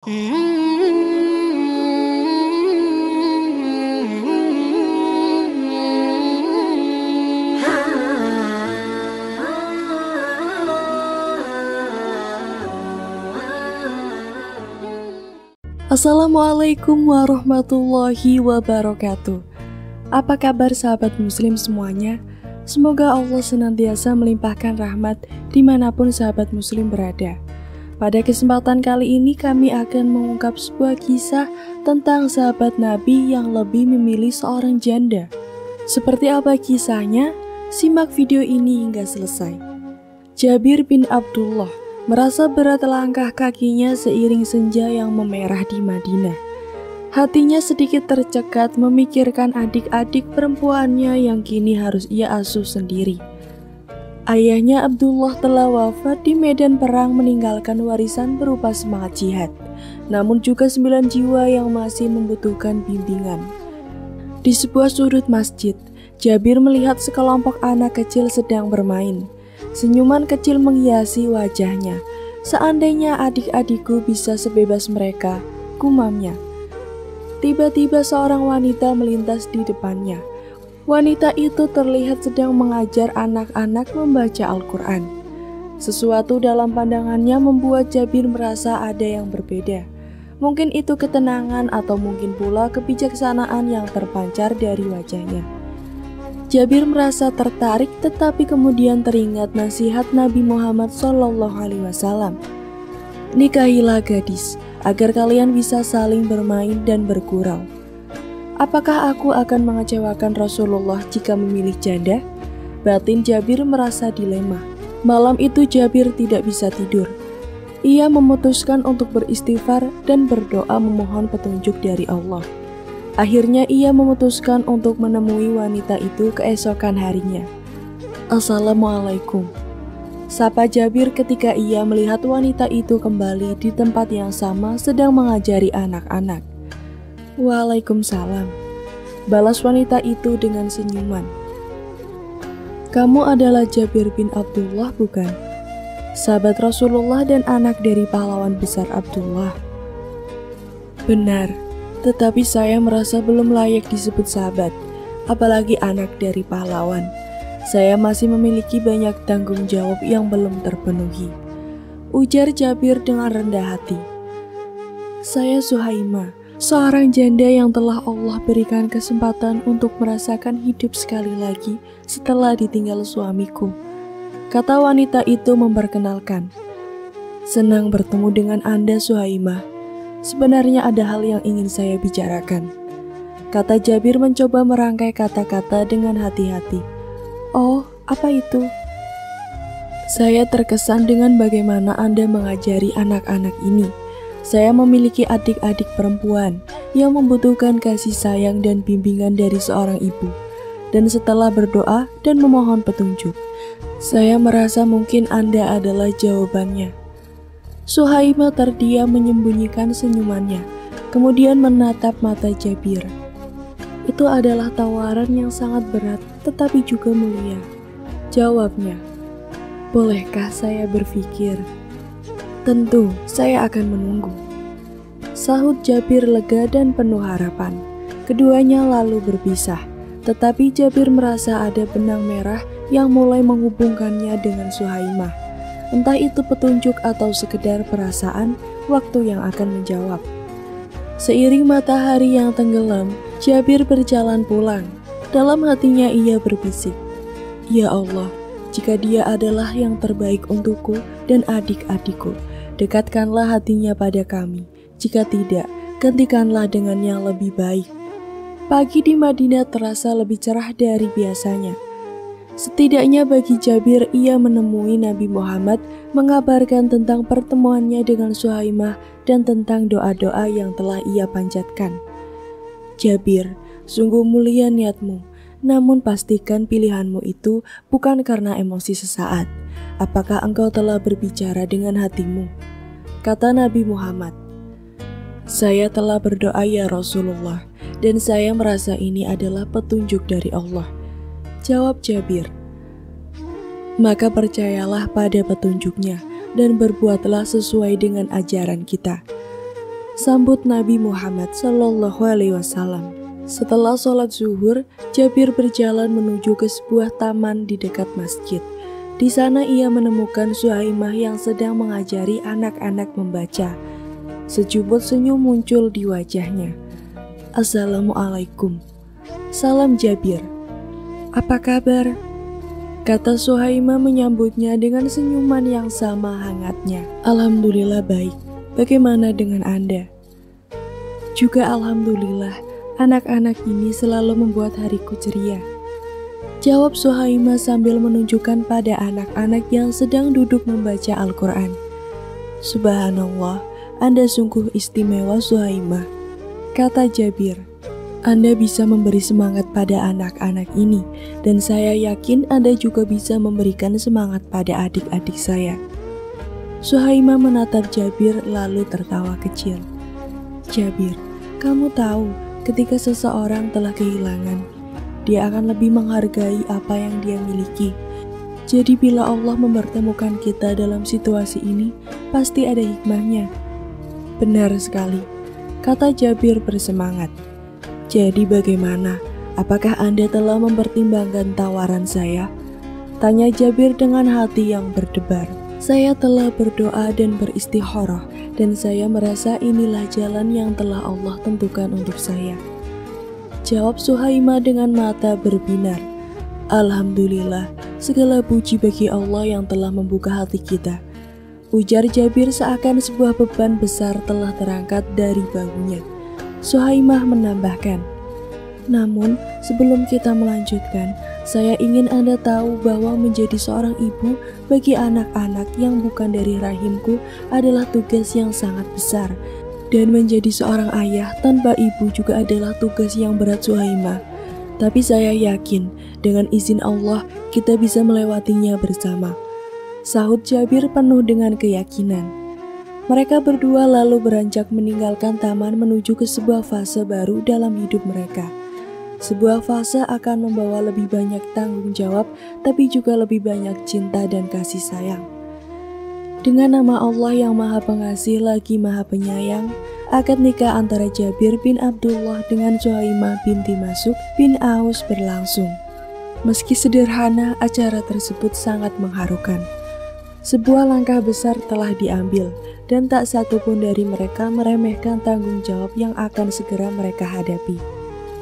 Assalamualaikum warahmatullahi wabarakatuh. Apa kabar sahabat muslim semuanya? Semoga Allah senantiasa melimpahkan rahmat dimanapun sahabat muslim berada. Pada kesempatan kali ini kami akan mengungkap sebuah kisah tentang sahabat Nabi yang lebih memilih seorang janda. Seperti apa kisahnya? Simak video ini hingga selesai. Jabir bin Abdullah merasa berat langkah kakinya seiring senja yang memerah di Madinah. Hatinya sedikit tercekat memikirkan adik-adik perempuannya yang kini harus ia asuh sendiri. Ayahnya Abdullah telah wafat di medan perang meninggalkan warisan berupa semangat jihad, namun juga 9 jiwa yang masih membutuhkan bimbingan. Di sebuah sudut masjid, Jabir melihat sekelompok anak kecil sedang bermain. Senyuman kecil menghiasi wajahnya. Seandainya adik-adikku bisa sebebas mereka, gumamnya. Tiba-tiba seorang wanita melintas di depannya. Wanita itu terlihat sedang mengajar anak-anak membaca Al-Quran. Sesuatu dalam pandangannya membuat Jabir merasa ada yang berbeda. Mungkin itu ketenangan atau mungkin pula kebijaksanaan yang terpancar dari wajahnya. Jabir merasa tertarik, tetapi kemudian teringat nasihat Nabi Muhammad SAW. Nikahilah gadis, agar kalian bisa saling bermain dan bergurau. Apakah aku akan mengecewakan Rasulullah jika memilih janda? Batin Jabir merasa dilema. Malam itu Jabir tidak bisa tidur. Ia memutuskan untuk beristighfar dan berdoa memohon petunjuk dari Allah. Akhirnya ia memutuskan untuk menemui wanita itu keesokan harinya. Assalamualaikum, sapa Jabir ketika ia melihat wanita itu kembali di tempat yang sama sedang mengajari anak-anak. Waalaikumsalam, balas wanita itu dengan senyuman. Kamu adalah Jabir bin Abdullah, bukan? Sahabat Rasulullah dan anak dari pahlawan besar Abdullah. Benar. Tetapi saya merasa belum layak disebut sahabat, apalagi anak dari pahlawan. Saya masih memiliki banyak tanggung jawab yang belum terpenuhi, ujar Jabir dengan rendah hati. Saya Suhaimah, seorang janda yang telah Allah berikan kesempatan untuk merasakan hidup sekali lagi setelah ditinggal suamiku, kata wanita itu memperkenalkan. Senang bertemu dengan Anda, Suhaimah. Sebenarnya ada hal yang ingin saya bicarakan, kata Jabir mencoba merangkai kata-kata dengan hati-hati. Oh, apa itu? Saya terkesan dengan bagaimana Anda mengajari anak-anak ini. Saya memiliki adik-adik perempuan yang membutuhkan kasih sayang dan bimbingan dari seorang ibu. Dan setelah berdoa dan memohon petunjuk, saya merasa mungkin Anda adalah jawabannya. Suhaimah terdiam menyembunyikan senyumannya, kemudian menatap mata Jabir. Itu adalah tawaran yang sangat berat, tetapi juga mulia, jawabnya. Bolehkah saya berpikir? Tentu, saya akan menunggu, sahut Jabir lega dan penuh harapan. Keduanya lalu berpisah, tetapi Jabir merasa ada benang merah yang mulai menghubungkannya dengan Suhaimah. Entah itu petunjuk atau sekedar perasaan, waktu yang akan menjawab. Seiring matahari yang tenggelam, Jabir berjalan pulang. Dalam hatinya ia berbisik, Ya Allah, jika dia adalah yang terbaik untukku dan adik-adikku, dekatkanlah hatinya pada kami. Jika tidak, gantikanlah dengan yang lebih baik. Pagi di Madinah terasa lebih cerah dari biasanya. Setidaknya bagi Jabir, ia menemui Nabi Muhammad, mengabarkan tentang pertemuannya dengan Suhaimah dan tentang doa-doa yang telah ia panjatkan. Jabir, sungguh mulia niatmu, namun pastikan pilihanmu itu bukan karena emosi sesaat. Apakah engkau telah berbicara dengan hatimu? Kata Nabi Muhammad. Saya telah berdoa ya Rasulullah, dan saya merasa ini adalah petunjuk dari Allah. Jawab Jabir. Maka percayalah pada petunjuknya dan berbuatlah sesuai dengan ajaran kita. Sambut Nabi Muhammad Sallallahu Alaihi Wasallam. Setelah sholat zuhur, Jabir berjalan menuju ke sebuah taman di dekat masjid. Di sana ia menemukan Suhaimah yang sedang mengajari anak-anak membaca. Sejubut senyum muncul di wajahnya. Assalamualaikum. Salam Jabir. Apa kabar? Kata Suhaimah menyambutnya dengan senyuman yang sama hangatnya. Alhamdulillah baik. Bagaimana dengan Anda? Juga alhamdulillah, anak-anak ini selalu membuat hariku ceria. Jawab Suhaimah sambil menunjukkan pada anak-anak yang sedang duduk membaca Al-Quran. Subhanallah, Anda sungguh istimewa Suhaimah. Kata Jabir, Anda bisa memberi semangat pada anak-anak ini, dan saya yakin Anda juga bisa memberikan semangat pada adik-adik saya. Suhaimah menatap Jabir lalu tertawa kecil. Jabir, kamu tahu ketika seseorang telah kehilangan, dia akan lebih menghargai apa yang dia miliki. Jadi bila Allah mempertemukan kita dalam situasi ini, pasti ada hikmahnya. Benar sekali, kata Jabir bersemangat. Jadi bagaimana? Apakah Anda telah mempertimbangkan tawaran saya? Tanya Jabir dengan hati yang berdebar. Saya telah berdoa dan beristikharah, dan saya merasa inilah jalan yang telah Allah tentukan untuk saya. Jawab Suhaimah dengan mata berbinar. Alhamdulillah, segala puji bagi Allah yang telah membuka hati kita. Ujar Jabir seakan sebuah beban besar telah terangkat dari bahunya. Suhaimah menambahkan, namun sebelum kita melanjutkan, saya ingin Anda tahu bahwa menjadi seorang ibu bagi anak-anak yang bukan dari rahimku adalah tugas yang sangat besar. Dan menjadi seorang ayah tanpa ibu juga adalah tugas yang berat Suhaimah. Tapi saya yakin dengan izin Allah kita bisa melewatinya bersama. Sahut Jabir penuh dengan keyakinan. Mereka berdua lalu beranjak meninggalkan taman menuju ke sebuah fase baru dalam hidup mereka. Sebuah fase akan membawa lebih banyak tanggung jawab, tapi juga lebih banyak cinta dan kasih sayang. Dengan nama Allah yang Maha Pengasih lagi Maha Penyayang, akad nikah antara Jabir bin Abdullah dengan Suhaimah binti Mas'ud bin Aus berlangsung. Meski sederhana, acara tersebut sangat mengharukan. Sebuah langkah besar telah diambil, dan tak satu pun dari mereka meremehkan tanggung jawab yang akan segera mereka hadapi.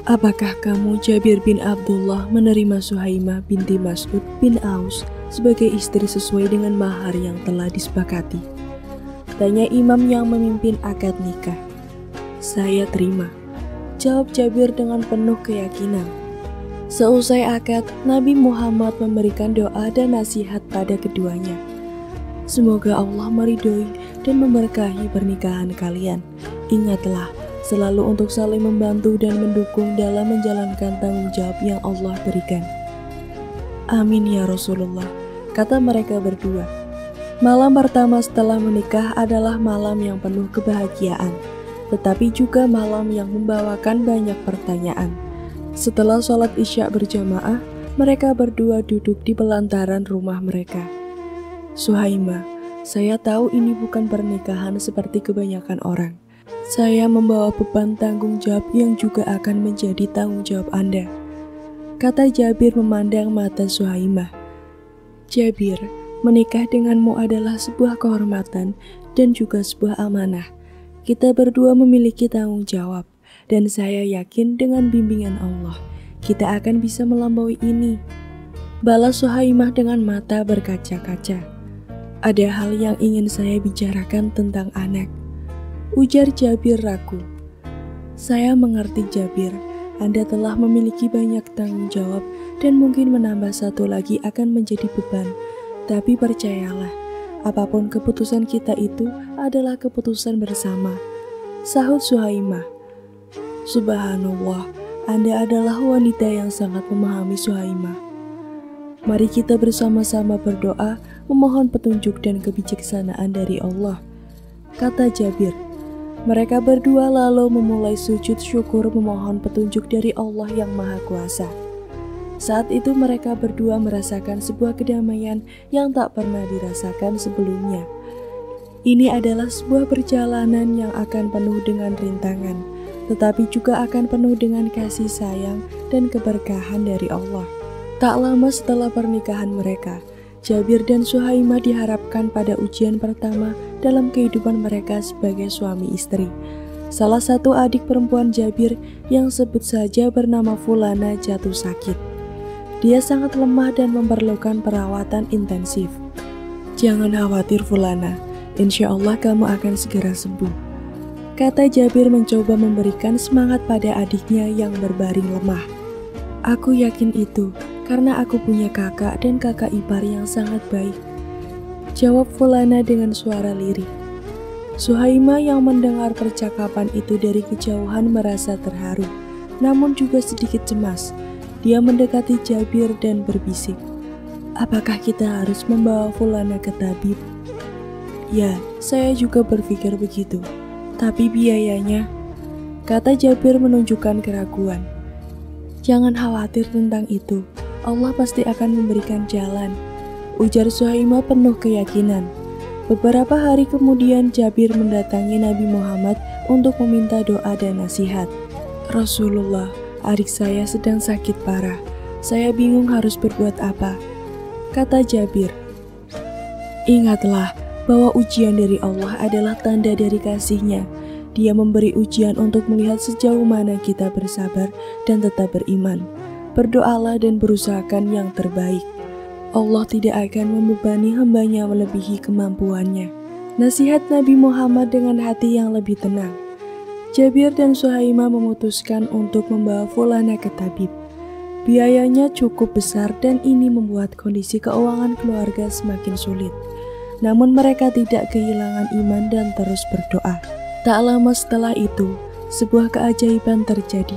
Apakah kamu Jabir bin Abdullah menerima Suhaimah binti Mas'ud bin Aus sebagai istri sesuai dengan mahar yang telah disepakati? Tanya imam yang memimpin akad nikah. Saya terima, jawab Jabir dengan penuh keyakinan. Seusai akad, Nabi Muhammad memberikan doa dan nasihat pada keduanya. Semoga Allah meridhoi dan memberkahi pernikahan kalian. Ingatlah, selalu untuk saling membantu dan mendukung dalam menjalankan tanggung jawab yang Allah berikan. Amin ya Rasulullah, kata mereka berdua. Malam pertama setelah menikah adalah malam yang penuh kebahagiaan, tetapi juga malam yang membawakan banyak pertanyaan. Setelah sholat Isya berjamaah, mereka berdua duduk di pelantaran rumah mereka. Suhaimah, saya tahu ini bukan pernikahan seperti kebanyakan orang. Saya membawa beban tanggung jawab yang juga akan menjadi tanggung jawab Anda, kata Jabir memandang mata Suhaimah. Jabir, menikah denganmu adalah sebuah kehormatan dan juga sebuah amanah. Kita berdua memiliki tanggung jawab, dan saya yakin dengan bimbingan Allah, kita akan bisa melampaui ini. Balas Suhaimah dengan mata berkaca-kaca. Ada hal yang ingin saya bicarakan tentang anak, ujar Jabir ragu. Saya mengerti Jabir, Anda telah memiliki banyak tanggung jawab dan mungkin menambah satu lagi akan menjadi beban. Tapi percayalah, apapun keputusan kita itu adalah keputusan bersama. Sahut Suhaimah. Subhanallah, Anda adalah wanita yang sangat memahami Suhaimah. Mari kita bersama-sama berdoa, memohon petunjuk dan kebijaksanaan dari Allah, kata Jabir. Mereka berdua lalu memulai sujud syukur memohon petunjuk dari Allah yang Maha Kuasa. Saat itu mereka berdua merasakan sebuah kedamaian yang tak pernah dirasakan sebelumnya. Ini adalah sebuah perjalanan yang akan penuh dengan rintangan, tetapi juga akan penuh dengan kasih sayang dan keberkahan dari Allah. Tak lama setelah pernikahan mereka, Jabir dan Suhaimah diharapkan pada ujian pertama dalam kehidupan mereka sebagai suami istri. Salah satu adik perempuan Jabir yang sebut saja bernama Fulana jatuh sakit. Dia sangat lemah dan memerlukan perawatan intensif. "Jangan khawatir Fulana, insya Allah kamu akan segera sembuh," kata Jabir mencoba memberikan semangat pada adiknya yang berbaring lemah. "Aku yakin itu, karena aku punya kakak dan kakak ipar yang sangat baik," jawab Fulana dengan suara lirih. Suhaimah yang mendengar percakapan itu dari kejauhan merasa terharu, namun juga sedikit cemas. Dia mendekati Jabir dan berbisik, "Apakah kita harus membawa Fulana ke tabib?" "Ya, saya juga berpikir begitu. Tapi biayanya," kata Jabir menunjukkan keraguan. "Jangan khawatir tentang itu. Allah pasti akan memberikan jalan," ujar Suhaimah penuh keyakinan. Beberapa hari kemudian Jabir mendatangi Nabi Muhammad untuk meminta doa dan nasihat. "Rasulullah, adik saya sedang sakit parah. Saya bingung harus berbuat apa," kata Jabir. "Ingatlah bahwa ujian dari Allah adalah tanda dari kasih-Nya. Dia memberi ujian untuk melihat sejauh mana kita bersabar dan tetap beriman. Berdoalah dan berusahakan yang terbaik. Allah tidak akan membebani hamba-Nya melebihi kemampuannya." Nasihat Nabi Muhammad dengan hati yang lebih tenang. Jabir dan Suhaimah memutuskan untuk membawa Fulana ke tabib. Biayanya cukup besar dan ini membuat kondisi keuangan keluarga semakin sulit. Namun mereka tidak kehilangan iman dan terus berdoa. Tak lama setelah itu, sebuah keajaiban terjadi.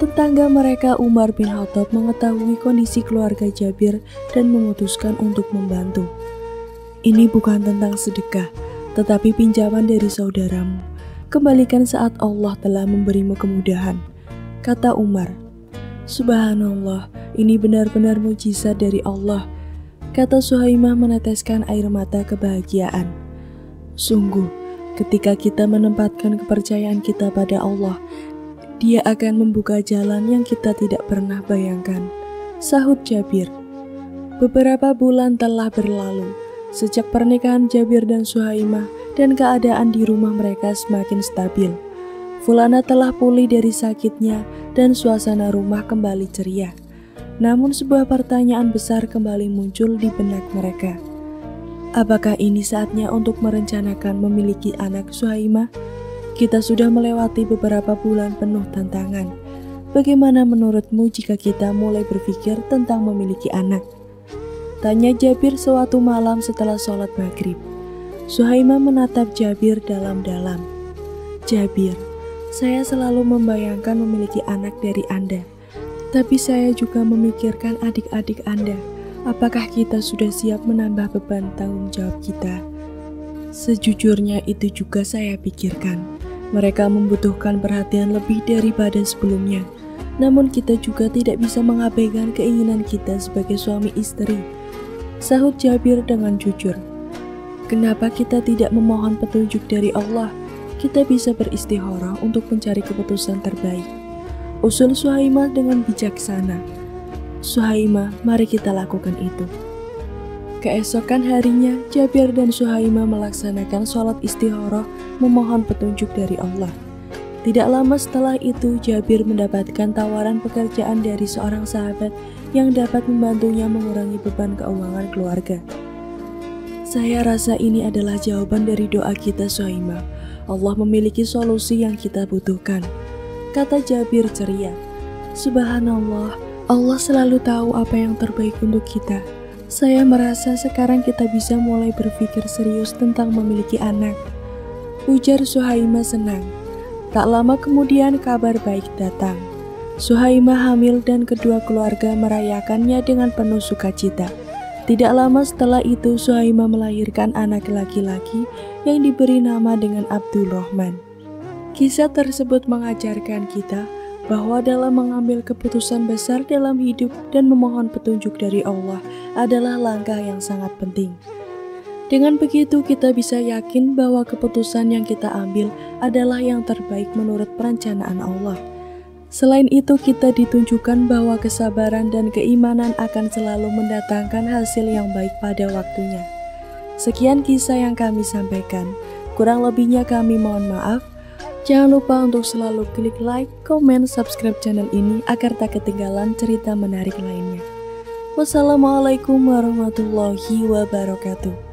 Tetangga mereka Umar bin Khattab mengetahui kondisi keluarga Jabir dan memutuskan untuk membantu. "Ini bukan tentang sedekah, tetapi pinjaman dari saudaramu. Kembalikan saat Allah telah memberimu kemudahan," kata Umar. "Subhanallah, ini benar-benar mujizat dari Allah," kata Suhaimah meneteskan air mata kebahagiaan. "Sungguh, ketika kita menempatkan kepercayaan kita pada Allah, Dia akan membuka jalan yang kita tidak pernah bayangkan," sahut Jabir. Beberapa bulan telah berlalu sejak pernikahan Jabir dan Suhaimah dan keadaan di rumah mereka semakin stabil. Fulana telah pulih dari sakitnya dan suasana rumah kembali ceria. Namun sebuah pertanyaan besar kembali muncul di benak mereka. Apakah ini saatnya untuk merencanakan memiliki anak Suhaimah? Kita sudah melewati beberapa bulan penuh tantangan. Bagaimana menurutmu jika kita mulai berpikir tentang memiliki anak? Tanya Jabir suatu malam setelah sholat maghrib. Suhaimah menatap Jabir dalam-dalam. "Jabir, saya selalu membayangkan memiliki anak dari Anda. Tapi saya juga memikirkan adik-adik Anda. Apakah kita sudah siap menambah beban tanggung jawab kita?" "Sejujurnya itu juga saya pikirkan. Mereka membutuhkan perhatian lebih daripada sebelumnya. Namun kita juga tidak bisa mengabaikan keinginan kita sebagai suami istri," sahut Jabir dengan jujur. "Kenapa kita tidak memohon petunjuk dari Allah? Kita bisa beristikharah untuk mencari keputusan terbaik," usul Suhaimah dengan bijaksana. "Suhaimah, mari kita lakukan itu." Keesokan harinya, Jabir dan Suhaimah melaksanakan sholat istikharah memohon petunjuk dari Allah. Tidak lama setelah itu, Jabir mendapatkan tawaran pekerjaan dari seorang sahabat yang dapat membantunya mengurangi beban keuangan keluarga. "Saya rasa ini adalah jawaban dari doa kita Suhaimah. Allah memiliki solusi yang kita butuhkan," kata Jabir ceria. "Subhanallah, Allah selalu tahu apa yang terbaik untuk kita. Saya merasa sekarang kita bisa mulai berpikir serius tentang memiliki anak," ujar Suhaimah senang. Tak lama kemudian kabar baik datang. Suhaimah hamil dan kedua keluarga merayakannya dengan penuh sukacita. Tidak lama setelah itu Suhaimah melahirkan anak laki-laki yang diberi nama dengan Abdurrahman. Kisah tersebut mengajarkan kita bahwa dalam mengambil keputusan besar dalam hidup dan memohon petunjuk dari Allah adalah langkah yang sangat penting. Dengan begitu kita bisa yakin bahwa keputusan yang kita ambil adalah yang terbaik menurut perencanaan Allah. Selain itu kita ditunjukkan bahwa kesabaran dan keimanan akan selalu mendatangkan hasil yang baik pada waktunya. Sekian kisah yang kami sampaikan. Kurang lebihnya kami mohon maaf. Jangan lupa untuk selalu klik like, komen, subscribe channel ini agar tak ketinggalan cerita menarik lainnya. Wassalamualaikum warahmatullahi wabarakatuh.